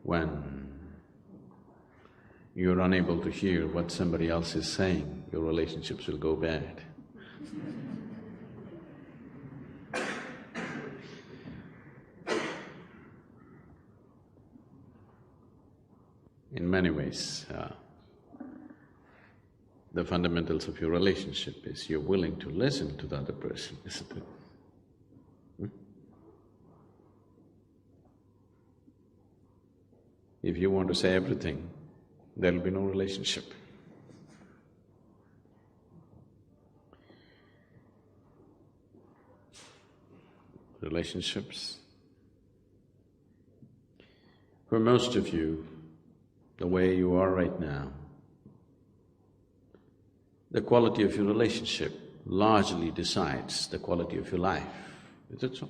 when you're unable to hear what somebody else is saying, your relationships will go bad. In many ways, the fundamentals of your relationship is you're willing to listen to the other person, isn't it? If you want to say everything, there'll be no relationship. Relationships. For most of you, the way you are right now, the quality of your relationship largely decides the quality of your life. Is it so?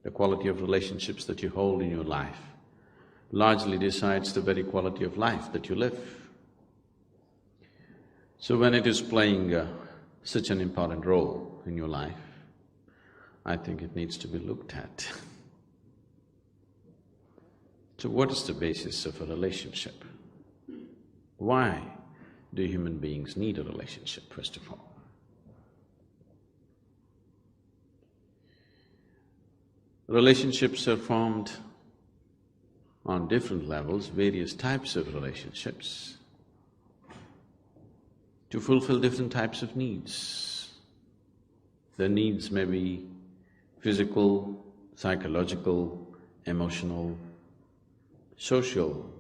The quality of relationships that you hold in your life largely decides the very quality of life that you live. So when it is playing such an important role in your life, I think it needs to be looked at. So what is the basis of a relationship? Why do human beings need a relationship, first of all? Relationships are formed on different levels, various types of relationships, to fulfill different types of needs. The needs may be physical, psychological, emotional, social,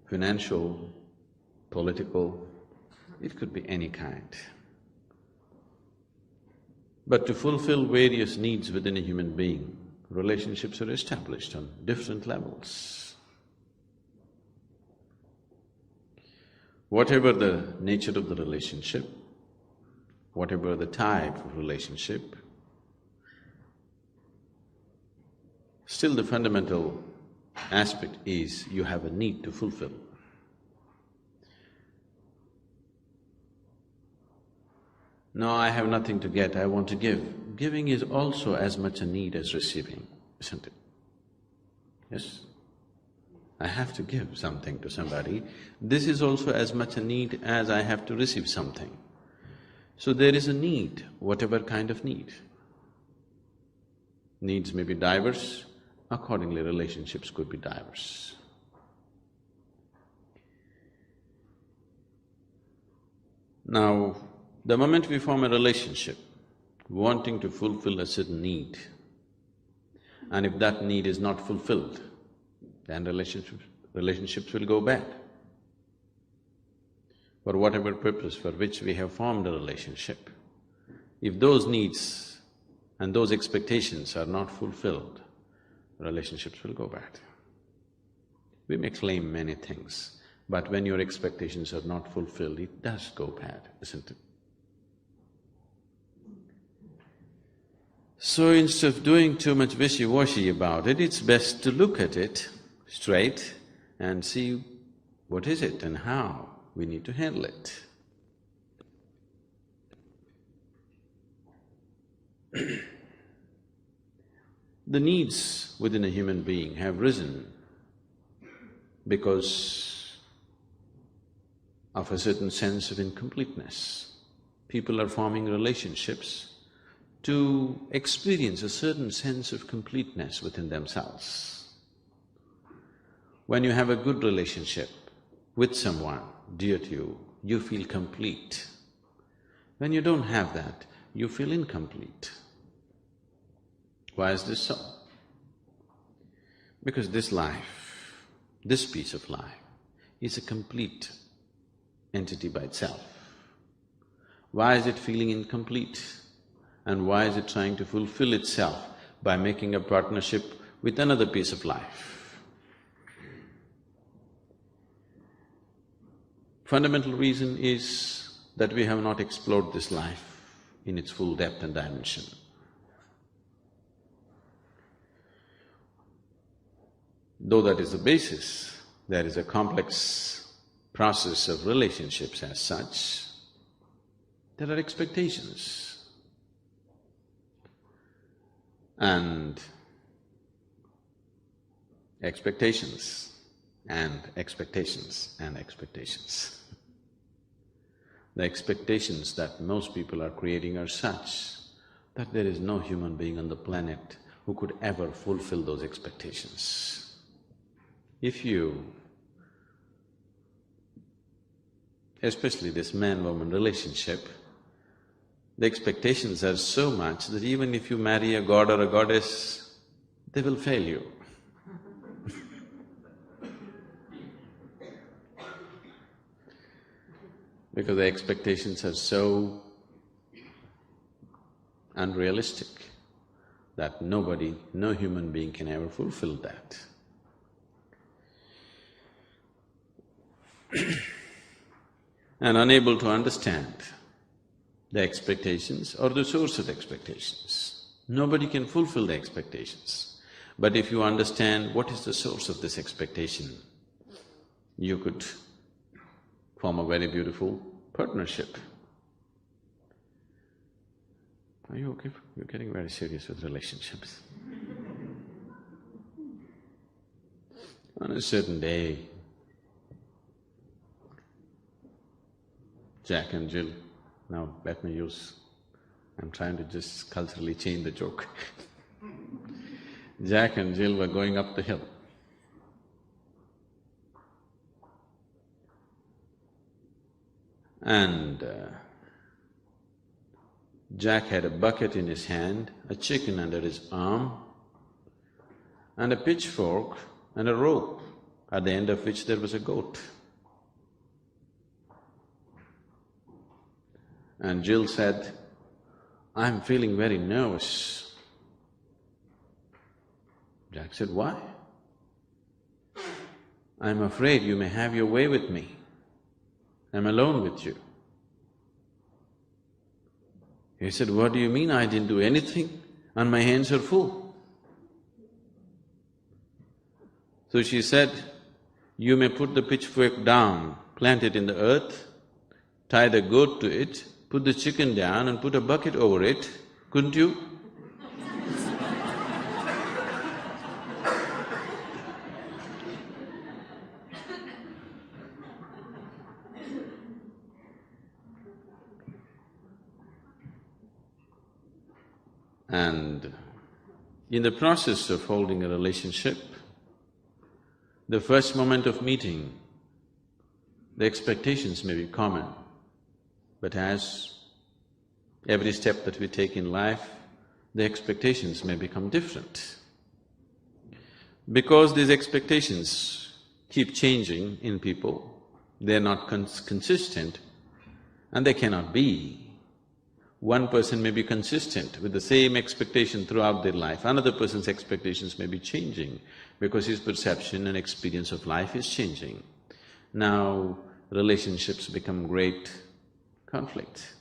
financial, political, it could be any kind. But to fulfill various needs within a human being, relationships are established on different levels. Whatever the nature of the relationship, whatever the type of relationship, still the fundamental aspect is you have a need to fulfill. No, I have nothing to get, I want to give. Giving is also as much a need as receiving, isn't it? Yes? I have to give something to somebody. This is also as much a need as I have to receive something. So there is a need, whatever kind of need. Needs may be diverse, accordingly relationships could be diverse. Now, the moment we form a relationship, wanting to fulfill a certain need, and if that need is not fulfilled, then relationships will go bad. For whatever purpose for which we have formed a relationship, if those needs and those expectations are not fulfilled, relationships will go bad. We may claim many things, but when your expectations are not fulfilled, it does go bad, isn't it? So instead of doing too much wishy-washy about it, it's best to look at it straight and see what is it and how we need to handle it. The needs within a human being have risen because of a certain sense of incompleteness. People are forming relationships to experience a certain sense of completeness within themselves. When you have a good relationship with someone dear to you, you feel complete. When you don't have that, you feel incomplete. Why is this so? Because this life, this piece of life, is a complete entity by itself. Why is it feeling incomplete? And why is it trying to fulfill itself by making a partnership with another piece of life? Fundamental reason is that we have not explored this life in its full depth and dimension. Though that is the basis, there is a complex process of relationships as such. There are expectations. And expectations and expectations and expectations. The expectations that most people are creating are such that there is no human being on the planet who could ever fulfill those expectations. If you… especially this man-woman relationship, the expectations are so much that even if you marry a god or a goddess, they will fail you. Because the expectations are so unrealistic that nobody, no human being can ever fulfill that. And unable to understand the expectations or the source of expectations. Nobody can fulfill the expectations. But if you understand what is the source of this expectation, you could form a very beautiful partnership. Are you okay? You're getting very serious with relationships. On a certain day, Jack and Jill, now let me use… I'm trying to just culturally change the joke. Jack and Jill were going up the hill. And Jack had a bucket in his hand, a chicken under his arm, and a pitchfork and a rope, at the end of which there was a goat. And Jill said, "I'm feeling very nervous." Jack said, "Why?" "I'm afraid you may have your way with me. I'm alone with you." He said, "What do you mean? I didn't do anything and my hands are full." So she said, "You may put the pitchfork down, plant it in the earth, tie the goat to it, put the chicken down and put a bucket over it, couldn't you?" And in the process of holding a relationship, the first moment of meeting, the expectations may be common, but as every step that we take in life, the expectations may become different. Because these expectations keep changing in people, they're not consistent and they cannot be. One person may be consistent with the same expectation throughout their life, another person's expectations may be changing because his perception and experience of life is changing. Now, relationships become great conflict.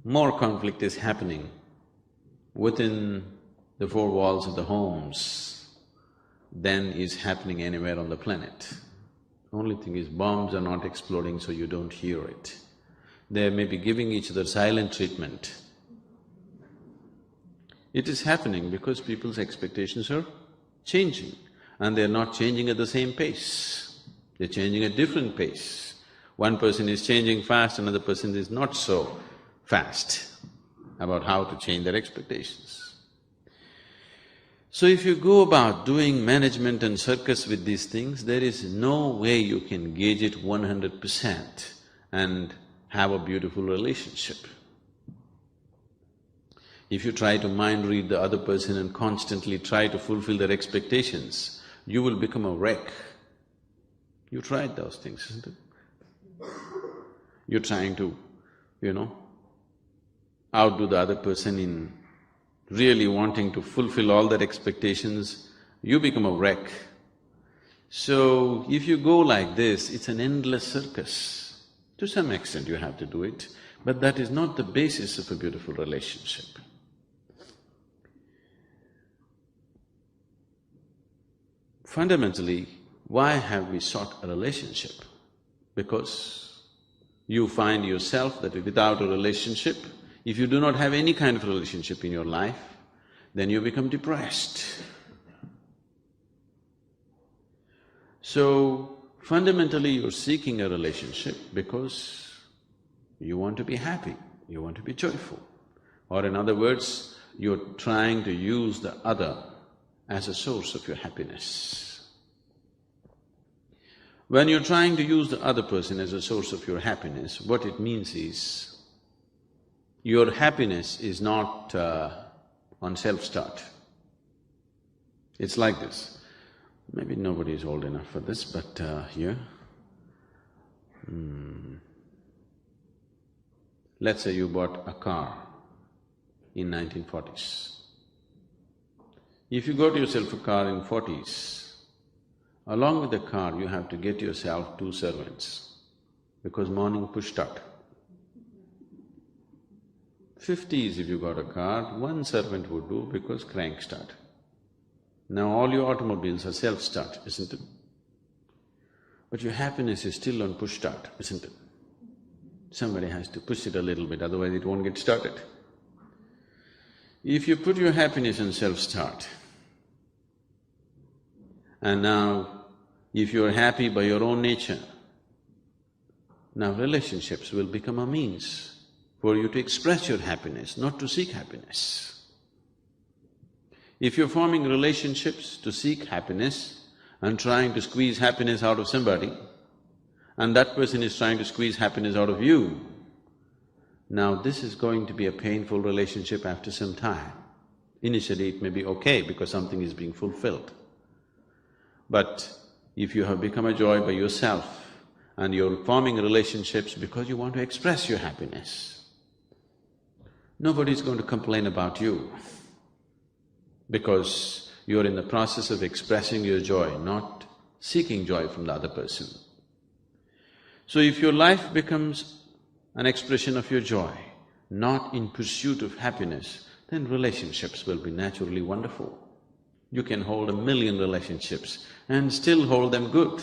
More conflict is happening within the four walls of the homes than is happening anywhere on the planet. Only thing is, bombs are not exploding so you don't hear it. They may be giving each other silent treatment. It is happening because people's expectations are changing and they're not changing at the same pace. They're changing at different pace. One person is changing fast, another person is not so fast about how to change their expectations. So if you go about doing management and circus with these things, there is no way you can gauge it 100% and have a beautiful relationship. If you try to mind read the other person and constantly try to fulfill their expectations, you will become a wreck. You tried those things, isn't it? You're trying to, outdo the other person in really wanting to fulfill all their expectations, you become a wreck. So, if you go like this, it's an endless circus. To some extent you have to do it, but that is not the basis of a beautiful relationship. Fundamentally, why have we sought a relationship? Because you find yourself that without a relationship, if you do not have any kind of relationship in your life, then you become depressed. So, fundamentally you're seeking a relationship because you want to be happy, you want to be joyful. Or in other words, you're trying to use the other as a source of your happiness. When you're trying to use the other person as a source of your happiness, what it means is, your happiness is not on self-start. It's like this. Maybe nobody is old enough for this, but here… Let's say you bought a car in 1940s. If you got yourself a car in 40s, along with the car you have to get yourself 2 servants, because morning push start. 50s if you got a car, 1 servant would do because crank start. Now all your automobiles are self-start, isn't it? But your happiness is still on push start, isn't it? Somebody has to push it a little bit, otherwise it won't get started. If you put your happiness on self-start, and now if you're happy by your own nature, now relationships will become a means for you to express your happiness, not to seek happiness. If you're forming relationships to seek happiness and trying to squeeze happiness out of somebody, and that person is trying to squeeze happiness out of you, now this is going to be a painful relationship after some time. Initially it may be okay because something is being fulfilled. But if you have become a joy by yourself and you're forming relationships because you want to express your happiness, nobody's going to complain about you because you're in the process of expressing your joy, not seeking joy from the other person. So if your life becomes an expression of your joy, not in pursuit of happiness, then relationships will be naturally wonderful. You can hold 1,000,000 relationships and still hold them good.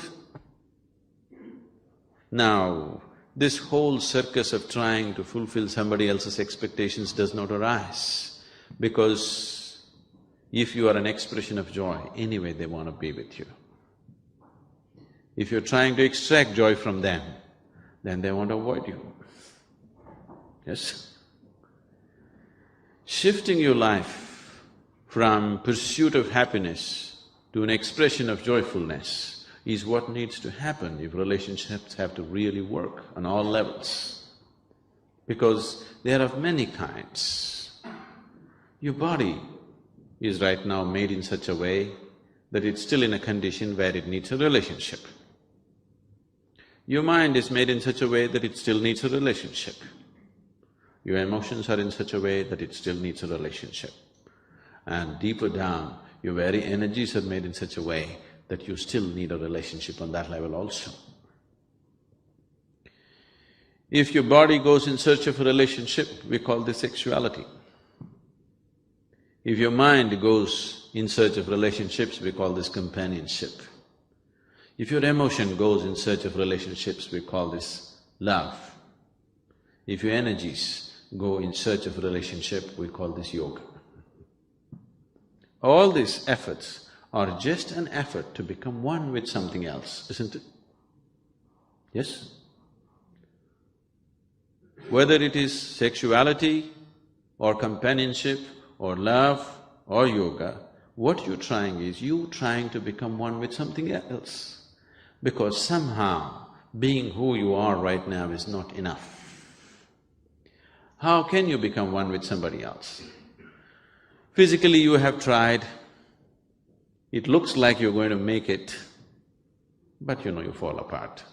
Now, this whole circus of trying to fulfill somebody else's expectations does not arise, because if you are an expression of joy, anyway they want to be with you. If you're trying to extract joy from them, then they want to avoid you. Yes? Shifting your life from pursuit of happiness to an expression of joyfulness is what needs to happen if relationships have to really work on all levels. Because they are of many kinds. Your body is right now made in such a way that it's still in a condition where it needs a relationship. Your mind is made in such a way that it still needs a relationship. Your emotions are in such a way that it still needs a relationship. And deeper down, your very energies are made in such a way that you still need a relationship on that level also. If your body goes in search of a relationship, we call this sexuality. If your mind goes in search of relationships, we call this companionship. If your emotion goes in search of relationships, we call this love. If your energies go in search of a relationship, we call this yoga. All these efforts are just an effort to become one with something else, isn't it? Yes? Whether it is sexuality or companionship or love or yoga, what you're trying is, you're trying to become one with something else. Because somehow, being who you are right now is not enough. How can you become one with somebody else? Physically you have tried, it looks like you're going to make it, but you fall apart.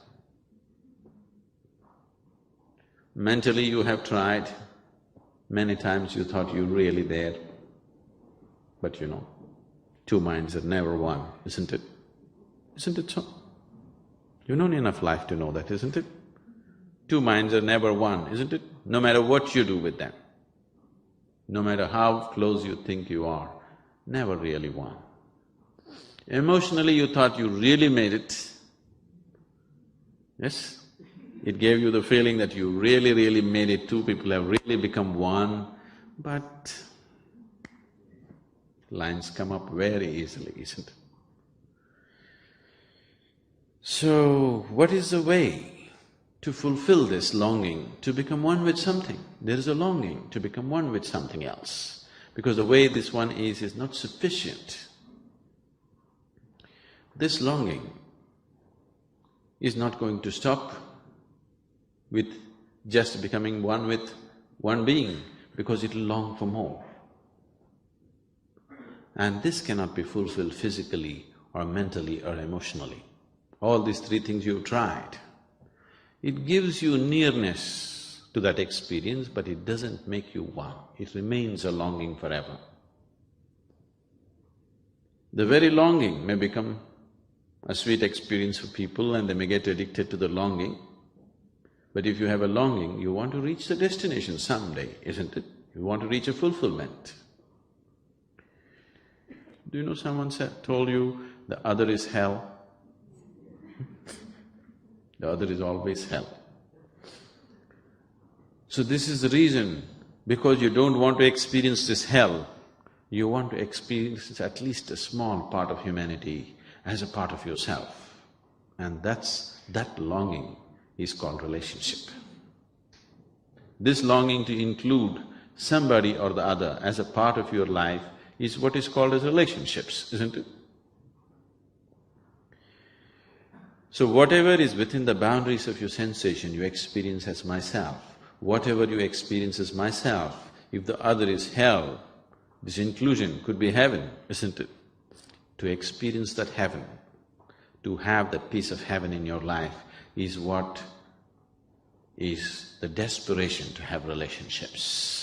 Mentally you have tried, many times you thought you're really there, but two minds are never one, isn't it? Isn't it so? You've known enough life to know that, isn't it? Two minds are never one, isn't it? No matter what you do with them, no matter how close you think you are, never really one. Emotionally you thought you really made it, yes? It gave you the feeling that you really made it, two people have really become one, but Lines come up very easily, isn't it? So, what is the way to fulfill this longing, to become one with something? There is a longing to become one with something else, because the way this one is not sufficient. This longing is not going to stop with just becoming one with one being, because it'll long for more. And this cannot be fulfilled physically or mentally or emotionally. All these three things you've tried. It gives you nearness to that experience, but it doesn't make you one. It remains a longing forever. The very longing may become a sweet experience for people and they may get addicted to the longing. But if you have a longing, you want to reach the destination someday, isn't it? You want to reach a fulfillment. Do you know someone told you the other is hell? The other is always hell. So this is the reason, because you don't want to experience this hell, you want to experience at least a small part of humanity as a part of yourself. And that longing is called relationship. This longing to include somebody or the other as a part of your life is what is called as relationships, isn't it? So whatever is within the boundaries of your sensation, you experience as myself. Whatever you experience as myself, if the other is hell, this inclusion could be heaven, isn't it? To experience that heaven, to have that piece of heaven in your life is what is the desperation to have relationships.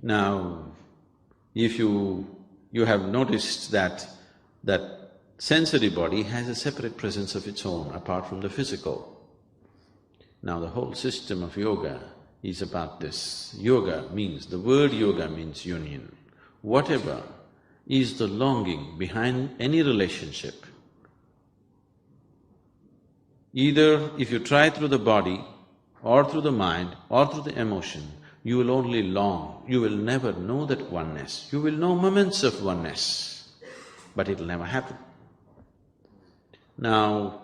Now, if you have noticed that sensory body has a separate presence of its own apart from the physical. Now the whole system of yoga is about this. Yoga means… the word yoga means union. Whatever is the longing behind any relationship, either if you try through the body or through the mind or through the emotion, you will only long, you will never know that oneness. You will know moments of oneness, but it'll never happen. Now,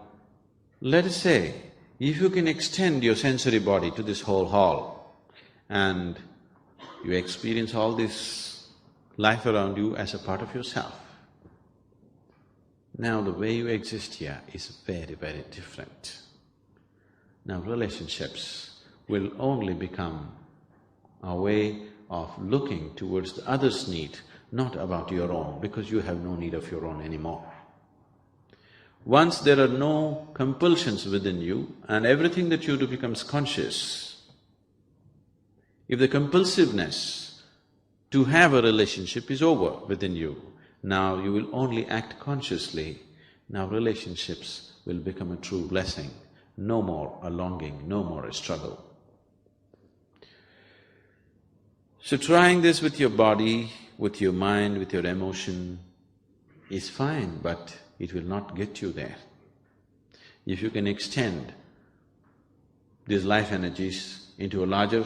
let us say, if you can extend your sensory body to this whole hall and you experience all this life around you as a part of yourself, now the way you exist here is very, very different. Now relationships will only become a way of looking towards the other's need, not about your own, because you have no need of your own anymore. Once there are no compulsions within you and everything that you do becomes conscious, if the compulsiveness to have a relationship is over within you, now you will only act consciously. Now relationships will become a true blessing, no more a longing, no more a struggle. So trying this with your body, with your mind, with your emotion is fine, but it will not get you there. If you can extend these life energies into a larger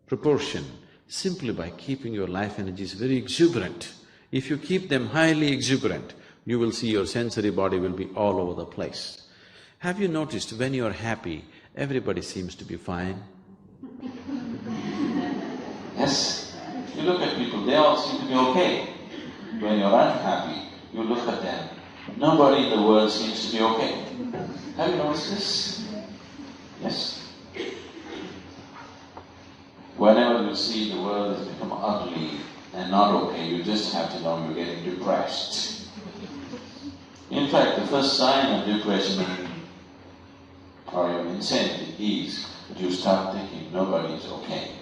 proportion, simply by keeping your life energies very exuberant, if you keep them highly exuberant, you will see your sensory body will be all over the place. Have you noticed when you're happy, everybody seems to be fine? Yes, you look at people, they all seem to be okay. When you're unhappy, you look at them, nobody in the world seems to be okay. Have you noticed this? Yes. Whenever you see the world has become ugly and not okay, you just have to know you're getting depressed. In fact, the first sign of depression or your insanity is that you start thinking nobody is okay.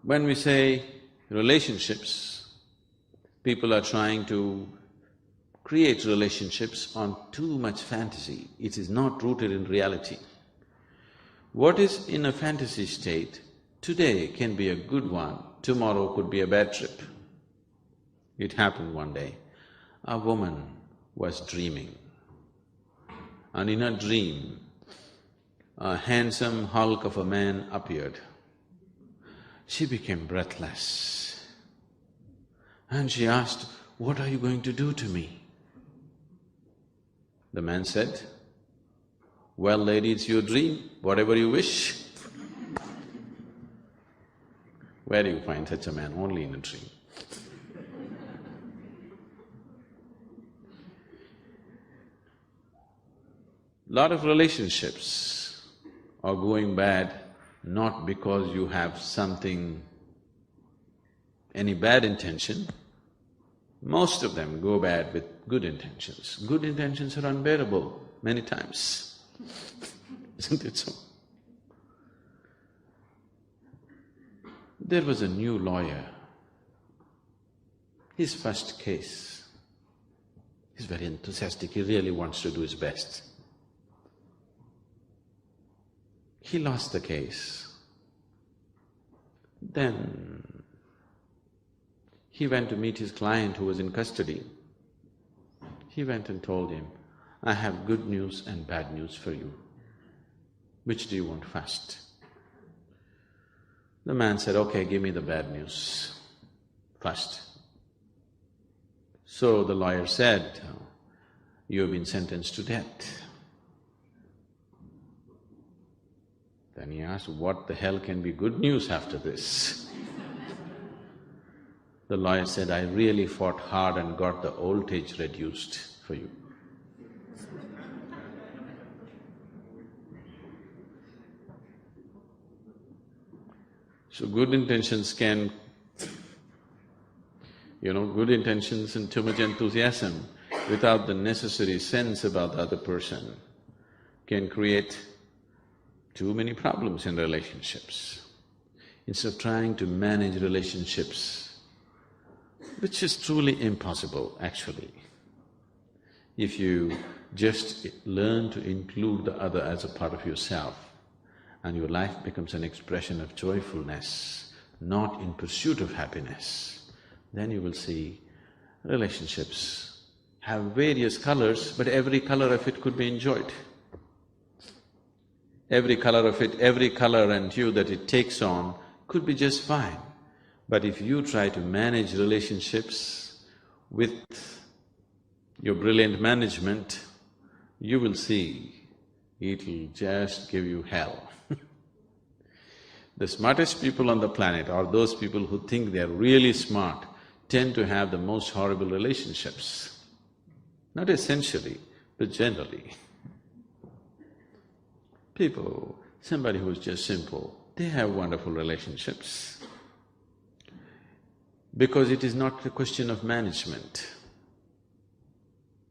When we say relationships, people are trying to create relationships on too much fantasy. It is not rooted in reality. What is in a fantasy state today can be a good one, tomorrow could be a bad trip. It happened one day. A woman was dreaming, and in her dream, a handsome hulk of a man appeared. She became breathless and she asked, "What are you going to do to me?" The man said, "Well, lady, it's your dream, whatever you wish." Where do you find such a man? Only in a dream. Lot of relationships are going bad not because you have any bad intention. Most of them go bad with good intentions. Good intentions are unbearable many times, isn't it so? There was a new lawyer. His first case, he's very enthusiastic, he really wants to do his best. He lost the case. Then he went to meet his client who was in custody. He went and told him, "I have good news and bad news for you. Which do you want first?" The man said, "Okay, give me the bad news first." So the lawyer said, "You have been sentenced to death." Then he asked, "What the hell can be good news after this?" The lawyer said, "I really fought hard and got the old age reduced for you." So good intentions can… good intentions and too much enthusiasm without the necessary sense about the other person can create too many problems in relationships. Instead of trying to manage relationships, which is truly impossible actually, if you just learn to include the other as a part of yourself, and your life becomes an expression of joyfulness, not in pursuit of happiness, then you will see relationships have various colors, but every color of it could be enjoyed. Every color of it, every color and hue that it takes on could be just fine. But if you try to manage relationships with your brilliant management, you will see it'll just give you hell. The smartest people on the planet are those people who think they're really smart, tend to have the most horrible relationships. Not essentially, but generally. Somebody who's just simple, they have wonderful relationships. Because it is not a question of management.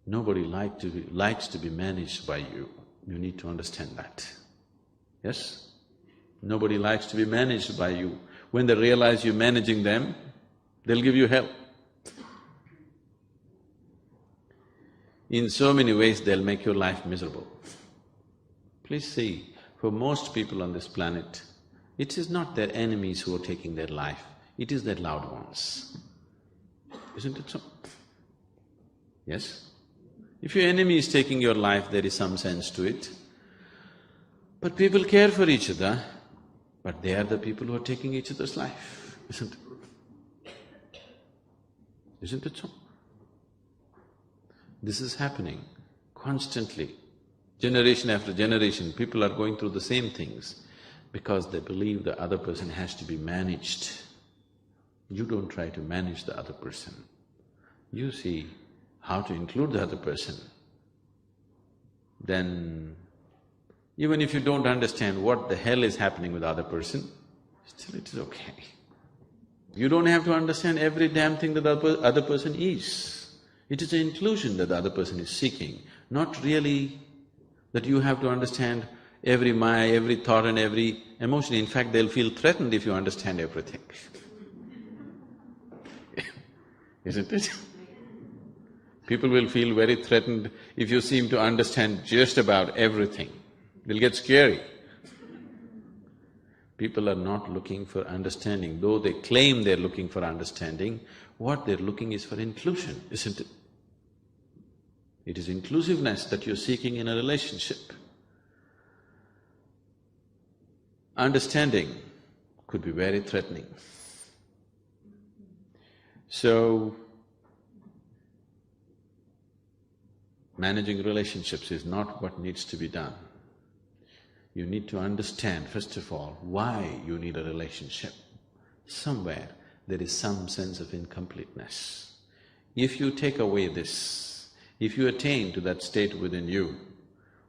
Nobody likes to be managed by you. You need to understand that. Yes? Nobody likes to be managed by you. When they realize you're managing them, they'll give you hell. In so many ways, they'll make your life miserable. Please see, for most people on this planet, it is not their enemies who are taking their life, it is their loved ones. Isn't it so? Yes? If your enemy is taking your life, there is some sense to it. But people care for each other, but they are the people who are taking each other's life, isn't it? Isn't it so? This is happening constantly. Generation after generation, people are going through the same things because they believe the other person has to be managed. You don't try to manage the other person. You see how to include the other person. Then, even if you don't understand what the hell is happening with the other person, still it is okay. You don't have to understand every damn thing that the other person is. It is an inclusion that the other person is seeking, not really that you have to understand every maya, every thought and every emotion. In fact, they'll feel threatened if you understand everything. Isn't it? People will feel very threatened if you seem to understand just about everything. They'll get scary. People are not looking for understanding, though they claim they're looking for understanding, what they're looking is for inclusion, isn't it? It is inclusiveness that you're seeking in a relationship. understanding could be very threatening. So, managing relationships is not what needs to be done. You need to understand, first of all, why you need a relationship. Somewhere there is some sense of incompleteness. If you take away this, if you attain to that state within you,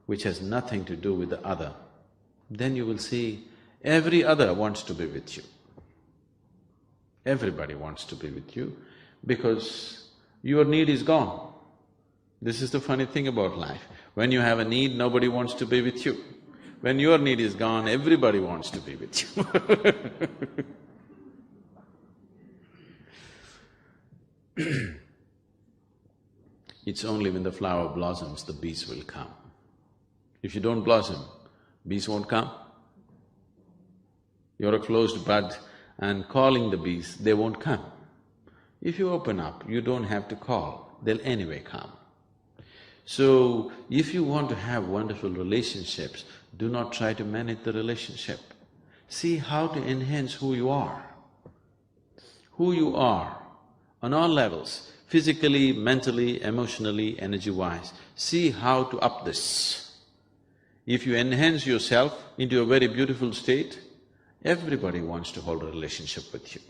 which has nothing to do with the other, then you will see every other wants to be with you. Everybody wants to be with you because your need is gone. This is the funny thing about life. When you have a need, nobody wants to be with you. When your need is gone, everybody wants to be with you. It's only when the flower blossoms, the bees will come. If you don't blossom, bees won't come. You're a closed bud and calling the bees, they won't come. If you open up, you don't have to call, they'll anyway come. So, if you want to have wonderful relationships, do not try to manage the relationship. See how to enhance who you are. Who you are on all levels, physically, mentally, emotionally, energy-wise. See how to up this. If you enhance yourself into a very beautiful state, everybody wants to hold a relationship with you.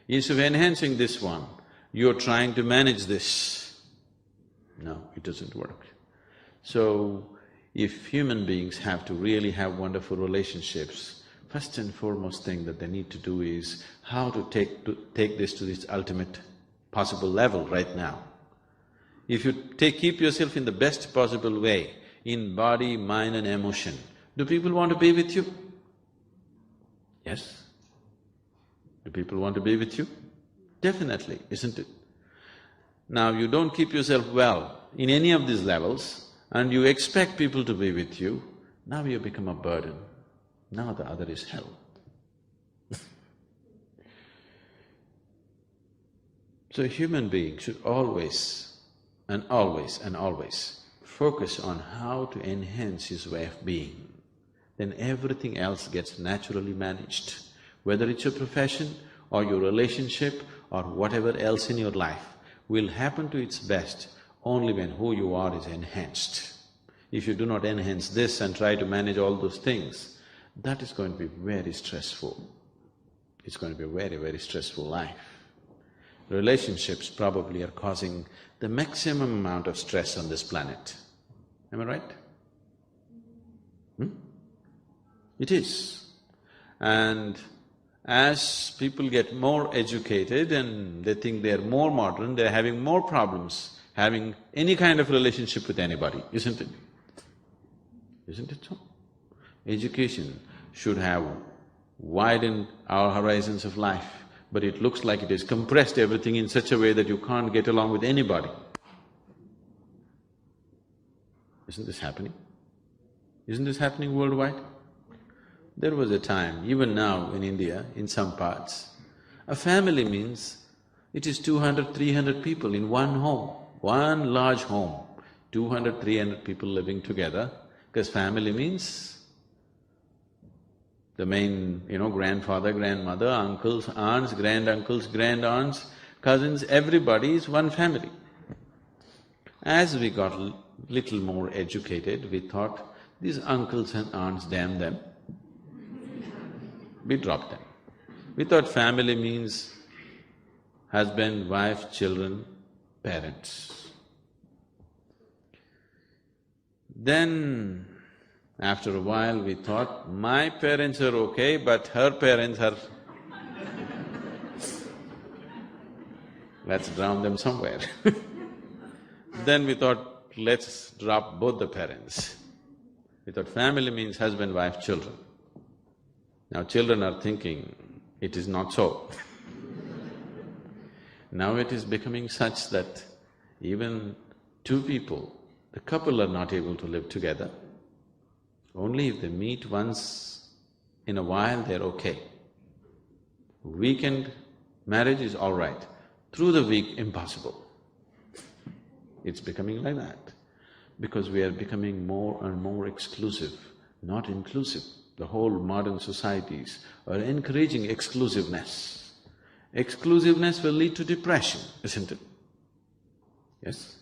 Instead of enhancing this one, you're trying to manage this. No, it doesn't work. So, if human beings have to really have wonderful relationships, first and foremost thing that they need to do is how to take this to its ultimate possible level right now. If you keep yourself in the best possible way, in body, mind and emotion, do people want to be with you? Yes. Do people want to be with you? Definitely, isn't it? Now, you don't keep yourself well in any of these levels and you expect people to be with you, now you become a burden. Now the other is hell. So human beings should always and always and always focus on how to enhance his way of being. Then everything else gets naturally managed. Whether it's your profession or your relationship or whatever else in your life, will happen to its best only when who you are is enhanced. If you do not enhance this and try to manage all those things, that is going to be very stressful. It's going to be a very, very stressful life. Relationships probably are causing the maximum amount of stress on this planet. Am I right? It is. And as people get more educated and they think they're more modern, they're having more problems having any kind of relationship with anybody, isn't it? Isn't it so? Education should have widened our horizons of life, but it looks like it has compressed everything in such a way that you can't get along with anybody. Isn't this happening? Isn't this happening worldwide? There was a time, even now in India, in some parts, a family means it is 200, 300 people in one home, one large home, 200, 300 people living together, because family means the main, grandfather, grandmother, uncles, aunts, granduncles, grandaunts, cousins, everybody is one family. As we got little more educated, we thought, these uncles and aunts, damn them. We dropped them. We thought family means husband, wife, children, parents. Then, after a while we thought, my parents are okay, but her parents are… let's drown them somewhere. Then we thought, let's drop both the parents. We thought family means husband, wife, children. Now children are thinking, it is not so. Now it is becoming such that even two people, the couple are not able to live together. Only if they meet once in a while, they're okay. Weekend marriage is all right, through the week, impossible. It's becoming like that because we are becoming more and more exclusive, not inclusive. the whole modern societies are encouraging exclusiveness. Exclusiveness will lead to depression, isn't it? Yes?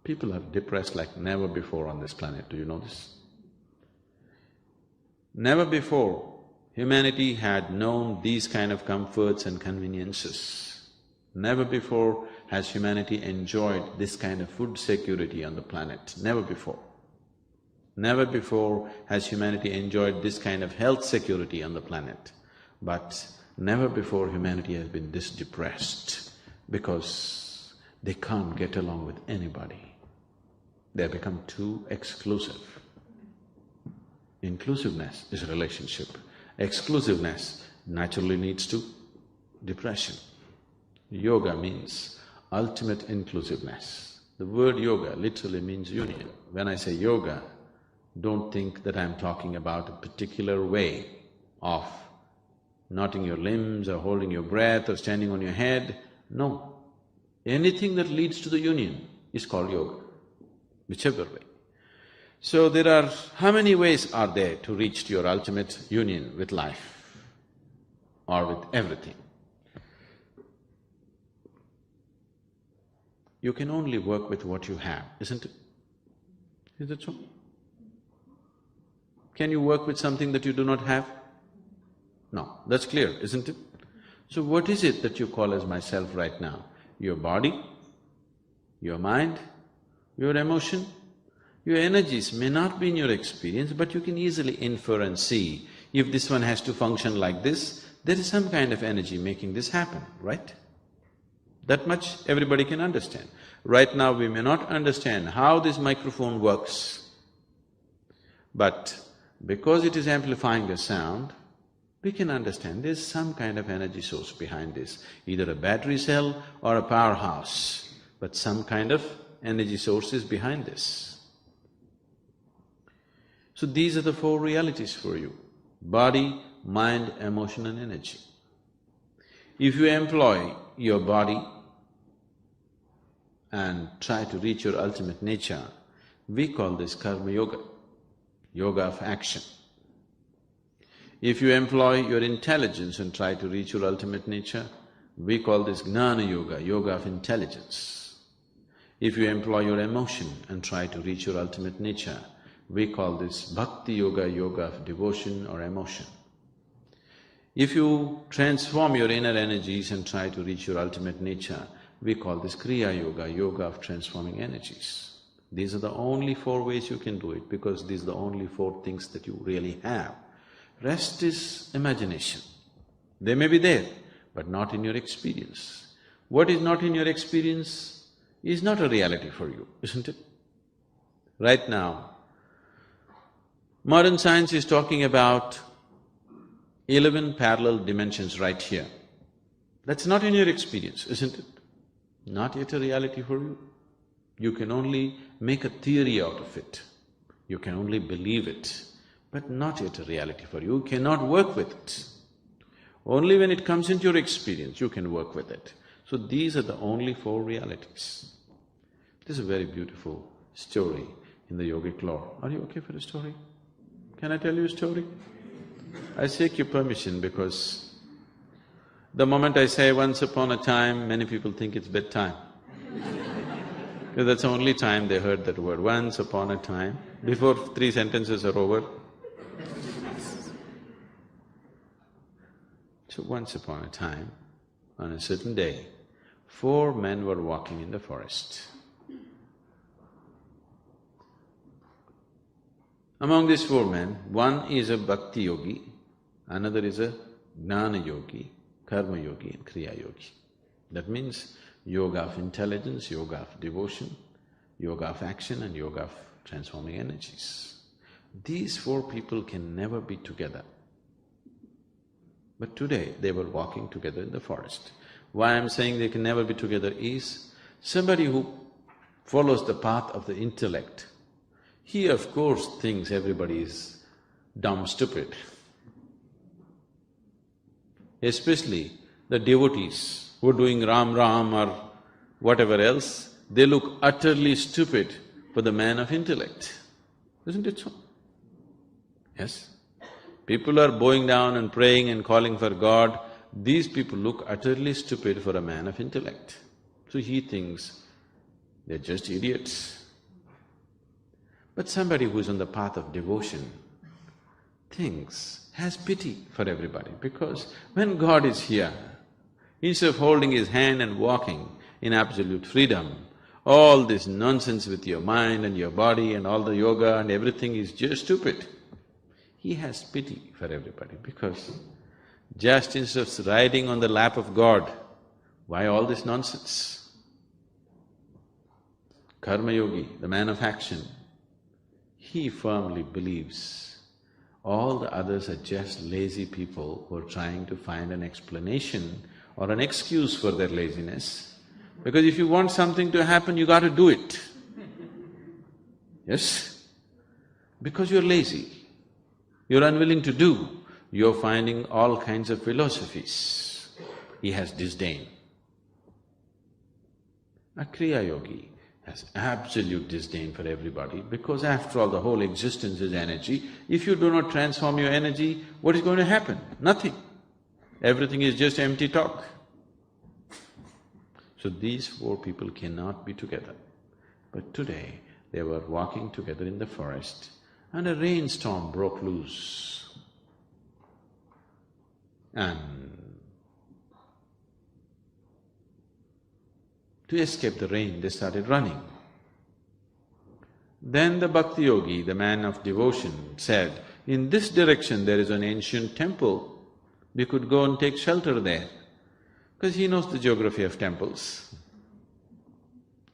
People are depressed like never before on this planet, do you know this? Never before humanity had known these kind of comforts and conveniences. Never before has humanity enjoyed this kind of food security on the planet, never before. Never before has humanity enjoyed this kind of health security on the planet. But never before humanity has been this depressed because they can't get along with anybody. They have become too exclusive. Inclusiveness is a relationship. Exclusiveness naturally leads to depression. Yoga means ultimate inclusiveness. The word yoga literally means union. When I say yoga, don't think that I'm talking about a particular way of knotting your limbs or holding your breath or standing on your head. No. Anything that leads to the union is called yoga, whichever way. So there are… how many ways are there to reach to your ultimate union with life or with everything? You can only work with what you have, isn't it? Is that so? Can you work with something that you do not have? No, that's clear, isn't it? So what is it that you call as myself right now? Your body, your mind, your emotion, your energies may not be in your experience, but you can easily infer and see if this one has to function like this, there is some kind of energy making this happen, right? That much everybody can understand. Right now we may not understand how this microphone works, but because it is amplifying the sound, we can understand there's some kind of energy source behind this, either a battery cell or a powerhouse, but some kind of energy source is behind this. So these are the four realities for you: body, mind, emotion and energy. If you employ your body and try to reach your ultimate nature, we call this karma yoga, yoga of action. If you employ your intelligence and try to reach your ultimate nature, we call this gnana yoga, yoga of intelligence. If you employ your emotion and try to reach your ultimate nature, we call this bhakti yoga, yoga of devotion or emotion. If you transform your inner energies and try to reach your ultimate nature, we call this kriya yoga, yoga of transforming energies. These are the only four ways you can do it, because these are the only four things that you really have. Rest is imagination. They may be there, but not in your experience. What is not in your experience is not a reality for you, isn't it? Right now, modern science is talking about 11 parallel dimensions right here. That's not in your experience, isn't it? Not yet a reality for you. You can only make a theory out of it. You can only believe it, but not yet a reality for you. You cannot work with it. Only when it comes into your experience, you can work with it. So these are the only four realities. This is a very beautiful story in the yogic lore. Are you okay for a story? Can I tell you a story? I seek your permission because the moment I say once upon a time, many people think it's bedtime. Because that's the only time they heard that word, once upon a time, before 3 sentences are over. So once upon a time, on a certain day, 4 men were walking in the forest. Among these 4 men, one is a bhakti yogi, another is a gnana yogi, karma yogi and kriya yogi. That means yoga of intelligence, yoga of devotion, yoga of action and yoga of transforming energies. These 4 people can never be together. But today they were walking together in the forest. Why I'm saying they can never be together is, somebody who follows the path of the intellect, he of course thinks everybody is dumb, stupid. Especially the devotees who are doing Ram Ram or whatever else, they look utterly stupid for the man of intellect. Isn't it so? Yes? People are bowing down and praying and calling for God. These people look utterly stupid for a man of intellect. So he thinks they're just idiots. But somebody who's on the path of devotion has pity for everybody, because when God is here, instead of holding his hand and walking in absolute freedom, all this nonsense with your mind and your body and all the yoga and everything is just stupid. He has pity for everybody, because just instead of riding on the lap of God, why all this nonsense? Karma yogi, the man of action, he firmly believes all the others are just lazy people who are trying to find an explanation or an excuse for their laziness. Because if you want something to happen, you got to do it. Yes? Because you're lazy, you're unwilling to do, you're finding all kinds of philosophies. He has disdain. A Kriya yogi has absolute disdain for everybody, because after all, the whole existence is energy. If you do not transform your energy, what is going to happen? Nothing. Everything is just empty talk. So these four people cannot be together. But today, they were walking together in the forest and a rainstorm broke loose. And to escape the rain, they started running. Then the bhakti yogi, the man of devotion, said, in this direction there is an ancient temple, we could go and take shelter there, because he knows the geography of temples.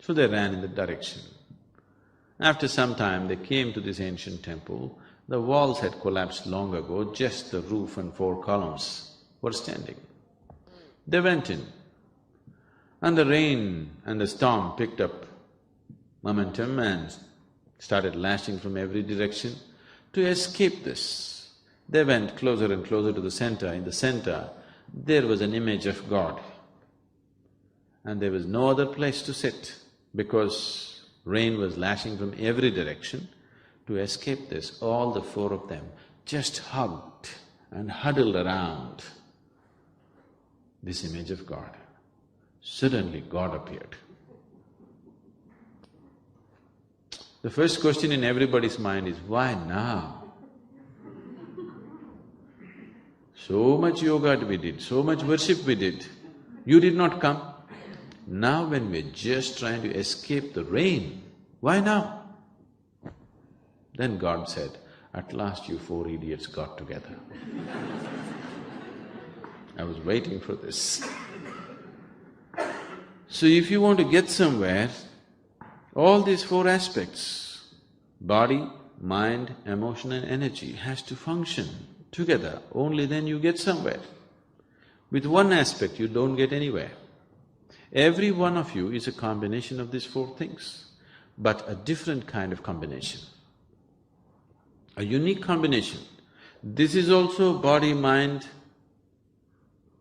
So they ran in that direction. After some time, they came to this ancient temple. The walls had collapsed long ago, just the roof and four columns were standing. They went in, and the rain and the storm picked up momentum and started lashing from every direction. To escape this, they went closer and closer to the center. In the center, there was an image of God. And there was no other place to sit, because rain was lashing from every direction. To escape this, all the four of them just hugged and huddled around this image of God. Suddenly God appeared. The first question in everybody's mind is, why now? So much yoga we did, so much worship we did, you did not come. Now when we're just trying to escape the rain, why now? Then God said, at last you four idiots got together. I was waiting for this. So if you want to get somewhere, all these four aspects, body, mind, emotion and energy has to function together, only then you get somewhere. With one aspect you don't get anywhere. Every one of you is a combination of these four things, but a different kind of combination, a unique combination. This is also body, mind,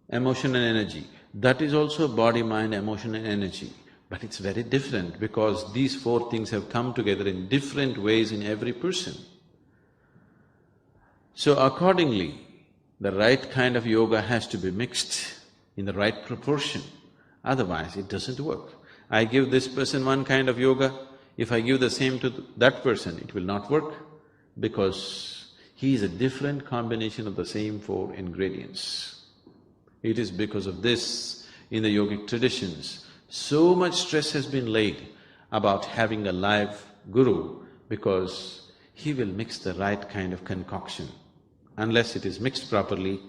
emotion and energy. That is also body, mind, emotion and energy. But it's very different, because these four things have come together in different ways in every person. So accordingly, the right kind of yoga has to be mixed in the right proportion, otherwise it doesn't work. I give this person one kind of yoga, if I give the same to that person, it will not work, because he is a different combination of the same four ingredients. It is because of this, in the yogic traditions, so much stress has been laid about having a live guru, because he will mix the right kind of concoction. Unless it is mixed properly,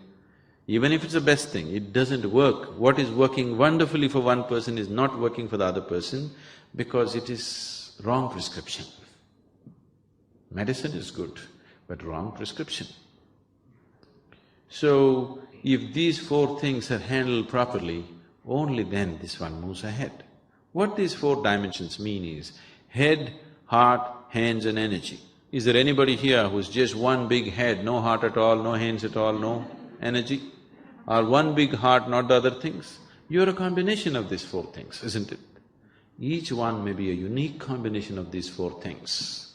even if it's the best thing, it doesn't work. What is working wonderfully for one person is not working for the other person, because it is wrong prescription. Medicine is good, but wrong prescription. So, if these four things are handled properly, only then this one moves ahead. What these four dimensions mean is head, heart, hands and energy. Is there anybody here who's just one big head, no heart at all, no hands at all, no energy? Or one big heart, not the other things? You're a combination of these four things, isn't it? Each one may be a unique combination of these four things.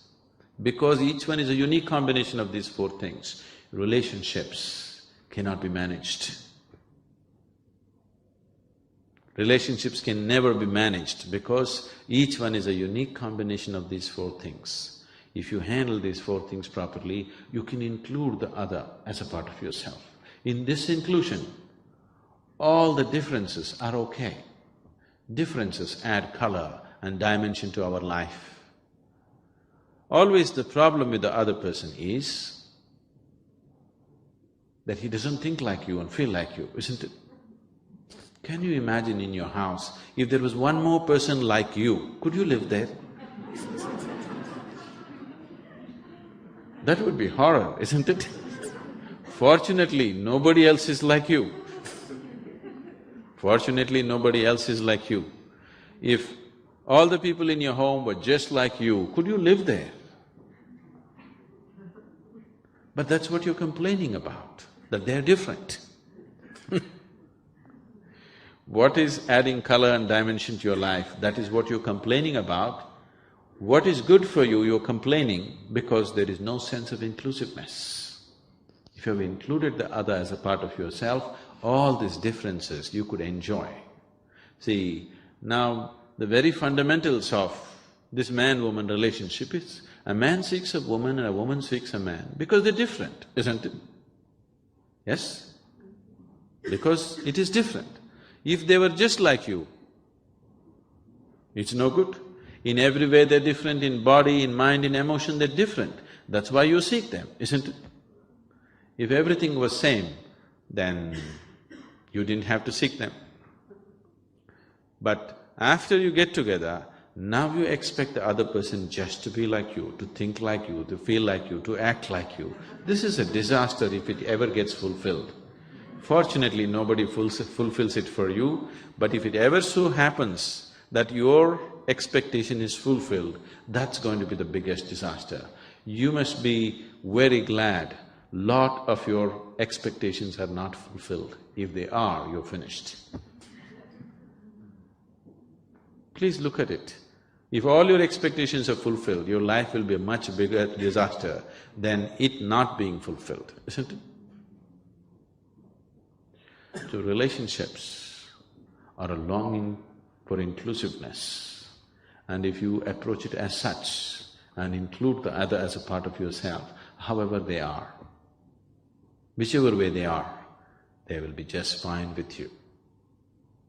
Because each one is a unique combination of these four things, relationships cannot be managed. Relationships can never be managed because each one is a unique combination of these four things. If you handle these four things properly, you can include the other as a part of yourself. In this inclusion, all the differences are okay. Differences add color and dimension to our life. Always the problem with the other person is that he doesn't think like you and feel like you, isn't it? Can you imagine in your house, if there was one more person like you, could you live there? That would be horror, isn't it? Fortunately, nobody else is like you. Fortunately, nobody else is like you. If all the people in your home were just like you, could you live there? But that's what you're complaining about, that they're different. What is adding color and dimension to your life, that is what you're complaining about. What is good for you, you're complaining because there is no sense of inclusiveness. If you have included the other as a part of yourself, all these differences you could enjoy. See, now the very fundamentals of this man-woman relationship is a man seeks a woman and a woman seeks a man because they're different, isn't it? Yes? Because it is different. If they were just like you, it's no good. In every way they're different, in body, in mind, in emotion, they're different. That's why you seek them, isn't it? If everything was same, then you didn't have to seek them. But after you get together, now you expect the other person just to be like you, to think like you, to feel like you, to act like you. This is a disaster if it ever gets fulfilled. Fortunately, nobody fulfills it for you, but if it ever so happens that your expectation is fulfilled, that's going to be the biggest disaster. You must be very glad lot of your expectations are not fulfilled. If they are, you're finished. Please look at it. If all your expectations are fulfilled, your life will be a much bigger disaster than it not being fulfilled, isn't it? So relationships are a longing for inclusiveness, and if you approach it as such and include the other as a part of yourself, however they are, whichever way they are, they will be just fine with you.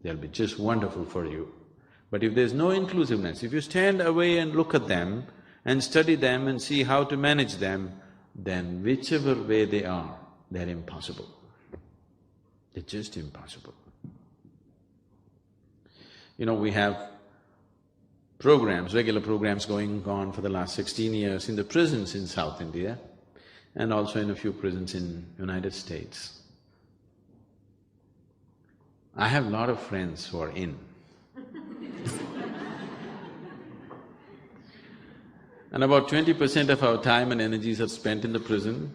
They'll be just wonderful for you. But if there's no inclusiveness, if you stand away and look at them and study them and see how to manage them, then whichever way they are, they're impossible. They're just impossible. You know, we have programs, regular programs going on for the last 16 years in the prisons in South India and also in a few prisons in United States. I have a lot of friends who are in. And about 20% of our time and energies are spent in the prison.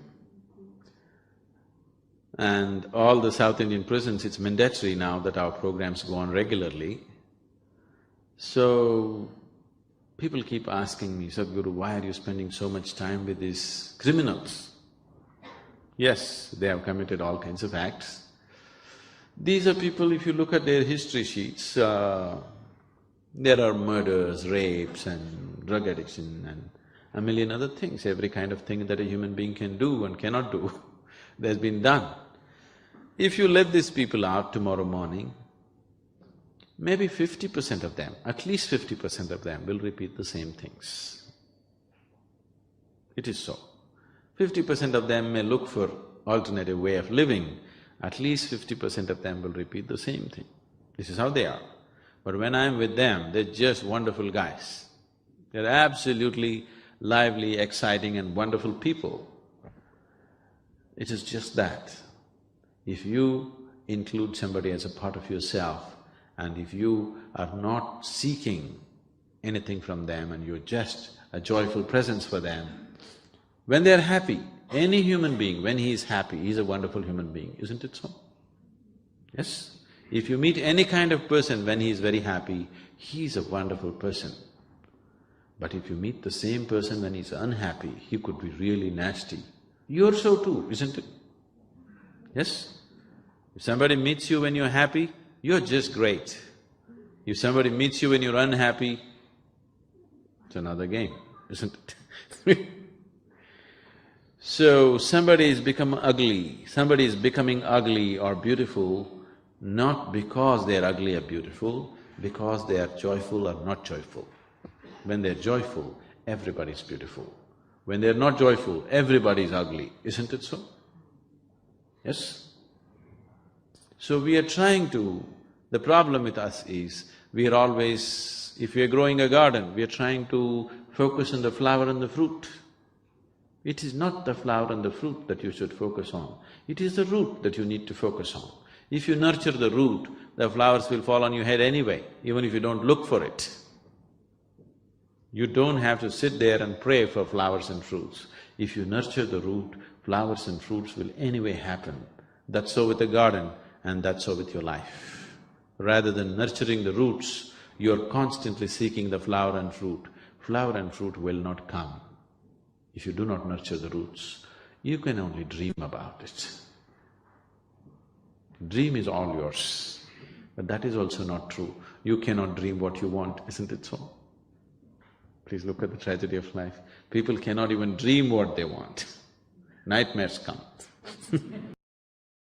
And all the South Indian prisons, it's mandatory now that our programs go on regularly. So, people keep asking me, Sadhguru, why are you spending so much time with these criminals? Yes, they have committed all kinds of acts. These are people, if you look at their history sheets, there are murders, rapes and drug addiction and a million other things, every kind of thing that a human being can do and cannot do, there's been done. If you let these people out tomorrow morning, maybe 50% of them, at least 50% of them will repeat the same things. It is so. 50% of them may look for alternative way of living, at least 50% of them will repeat the same thing. This is how they are. But when I'm with them, they're just wonderful guys. They're absolutely lively, exciting and wonderful people. It is just that. If you include somebody as a part of yourself and if you are not seeking anything from them and you're just a joyful presence for them, when they're happy, any human being, when he is happy, he's a wonderful human being, isn't it so? Yes? If you meet any kind of person when he is very happy, he's a wonderful person. But if you meet the same person when he's unhappy, he could be really nasty. You're so too, isn't it? Yes? If somebody meets you when you're happy, you're just great. If somebody meets you when you're unhappy, it's another game, isn't it? So, somebody is becoming ugly or beautiful not because they're ugly or beautiful, because they are joyful or not joyful. When they're joyful, everybody's beautiful. When they're not joyful, everybody's ugly, isn't it so? Yes? So we are trying to… the problem with us is, we are always… if we are growing a garden, we are trying to focus on the flower and the fruit. It is not the flower and the fruit that you should focus on, it is the root that you need to focus on. If you nurture the root, the flowers will fall on your head anyway, even if you don't look for it. You don't have to sit there and pray for flowers and fruits. If you nurture the root, flowers and fruits will anyway happen. That's so with the garden and that's so with your life. Rather than nurturing the roots, you're constantly seeking the flower and fruit. Flower and fruit will not come if you do not nurture the roots. You can only dream about it. Dream is all yours, but that is also not true. You cannot dream what you want, isn't it so? Please look at the tragedy of life. People cannot even dream what they want. Nightmares come.